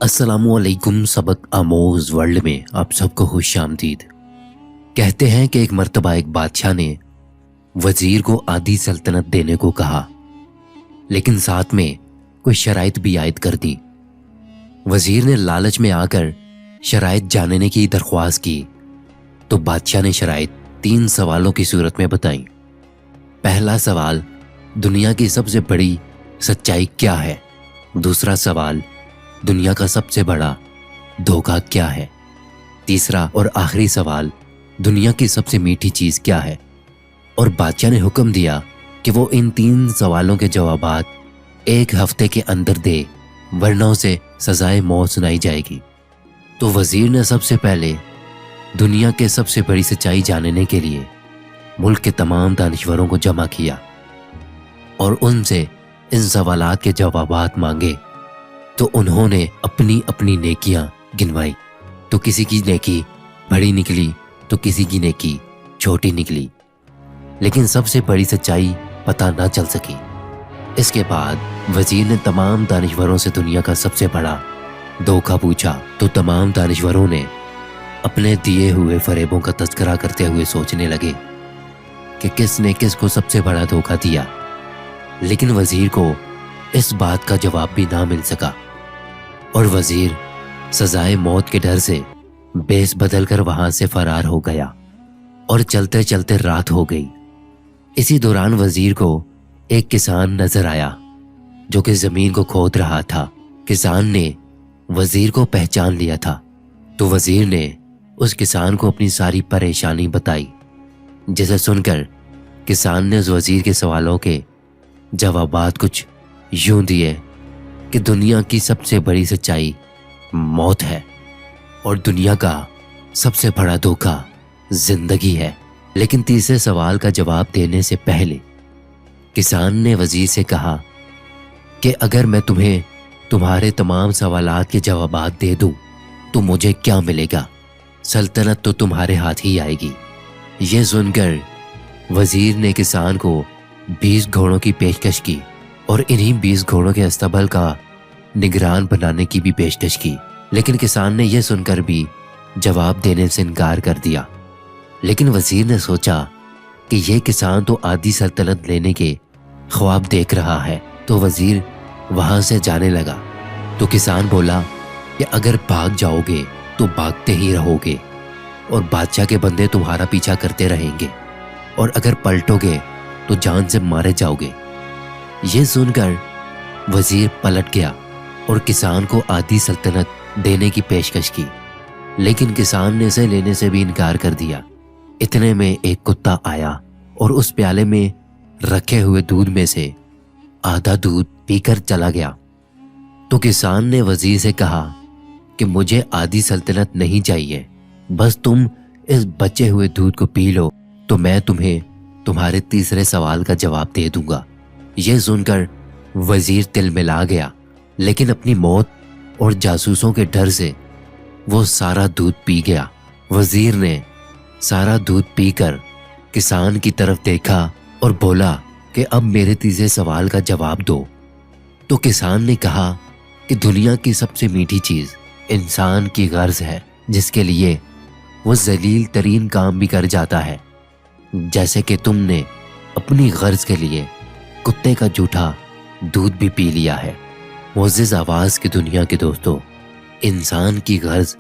अस्सलामुअलैकुम। सबक आमोज वर्ल्ड में आप सबको खुश आमदीद। कहते हैं कि एक मर्तबा एक बादशाह ने वजीर को आधी सल्तनत देने को कहा, लेकिन साथ में कुछ शराइत भी आयद कर दी। वजीर ने लालच में आकर शराइत जानने की दरख्वास्त की तो बादशाह ने शराइत 3 सवालों की सूरत में बताई। पहला सवाल, दुनिया की सबसे बड़ी सच्चाई क्या है? दूसरा सवाल, दुनिया का सबसे बड़ा धोखा क्या है? तीसरा और आखिरी सवाल, दुनिया की सबसे मीठी चीज क्या है? और बादशाह ने हुक्म दिया कि वो इन 3 सवालों के जवाबात 1 हफ्ते के अंदर दे, वरना उसे सजाए मौत सुनाई जाएगी। तो वजीर ने सबसे पहले दुनिया के सबसे बड़ी सच्चाई जानने के लिए मुल्क के तमाम दानिश्वरों को जमा किया और उनसे इन सवालात के जवाबात मांगे। तो उन्होंने अपनी अपनी नेकियां गिनवाई, तो किसी की नेकी बड़ी निकली तो किसी की नेकी छोटी निकली, लेकिन सबसे बड़ी सच्चाई पता ना चल सकी। इसके बाद वजीर ने तमाम दानिश्वरों से दुनिया का सबसे बड़ा धोखा पूछा तो तमाम दानिश्वरों ने अपने दिए हुए फरेबों का तज़किरा करते हुए सोचने लगे कि किसने किसको सबसे बड़ा धोखा दिया, लेकिन वजीर को इस बात का जवाब भी ना मिल सका और वजीर सजाए मौत के डर से बेस बदल कर वहां से फरार हो गया और चलते चलते रात हो गई। इसी दौरान वजीर को एक किसान नजर आया जो कि जमीन को खोद रहा था। किसान ने वजीर को पहचान लिया था तो वजीर ने उस किसान को अपनी सारी परेशानी बताई, जिसे सुनकर किसान ने उस वजीर के सवालों के जवाबात कुछ यूं दिए कि दुनिया की सबसे बड़ी सच्चाई मौत है और दुनिया का सबसे बड़ा धोखा जिंदगी है। लेकिन तीसरे सवाल का जवाब देने से पहले किसान ने वजीर से कहा कि अगर मैं तुम्हें तुम्हारे तमाम सवालात के जवाबात दे दूं तो मुझे क्या मिलेगा? सल्तनत तो तुम्हारे हाथ ही आएगी। ये सुनकर वजीर ने किसान को 20 घोड़ों की पेशकश की और इन्हीं 20 घोड़ों के अस्तबल का निगरान बनाने की भी पेशकश की, लेकिन किसान ने यह सुनकर भी जवाब देने से इनकार कर दिया। लेकिन वजीर ने सोचा कि यह किसान तो आधी सल्तनत लेने के ख्वाब देख रहा है, तो वजीर वहां से जाने लगा। तो किसान बोला कि अगर भाग जाओगे तो भागते ही रहोगे और बादशाह के बंदे तुम्हारा पीछा करते रहेंगे, और अगर पलटोगे तो जान से मारे जाओगे। ये सुनकर वजीर पलट गया और किसान को आधी सल्तनत देने की पेशकश की, लेकिन किसान ने इसे लेने से भी इनकार कर दिया। इतने में एक कुत्ता आया और उस प्याले में रखे हुए दूध में से आधा दूध पीकर चला गया। तो किसान ने वजीर से कहा कि मुझे आधी सल्तनत नहीं चाहिए, बस तुम इस बचे हुए दूध को पी लो तो मैं तुम्हें तुम्हारे तीसरे सवाल का जवाब दे दूंगा। यह सुनकर वजीर तिलमिला गया, लेकिन अपनी मौत और जासूसों के डर से वो सारा दूध पी गया। वजीर ने सारा दूध पीकर किसान की तरफ देखा और बोला कि अब मेरे तीसरे सवाल का जवाब दो। तो किसान ने कहा कि दुनिया की सबसे मीठी चीज इंसान की गर्ज है, जिसके लिए वो जलील तरीन काम भी कर जाता है, जैसे कि तुमने अपनी गर्ज के लिए कुत्ते का जूठा दूध भी पी लिया है। मुअज़्ज़िज़ आवाज की दुनिया के दोस्तों, इंसान की गर्ज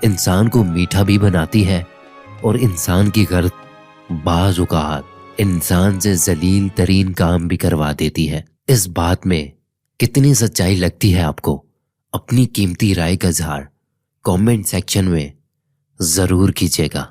इंसान को मीठा भी बनाती है और इंसान की गर्ज बाज़ औक़ात इंसान से जलील तरीन काम भी करवा देती है। इस बात में कितनी सच्चाई लगती है आपको? अपनी कीमती राय का इज़हार कमेंट सेक्शन में ज़रूर कीजिएगा।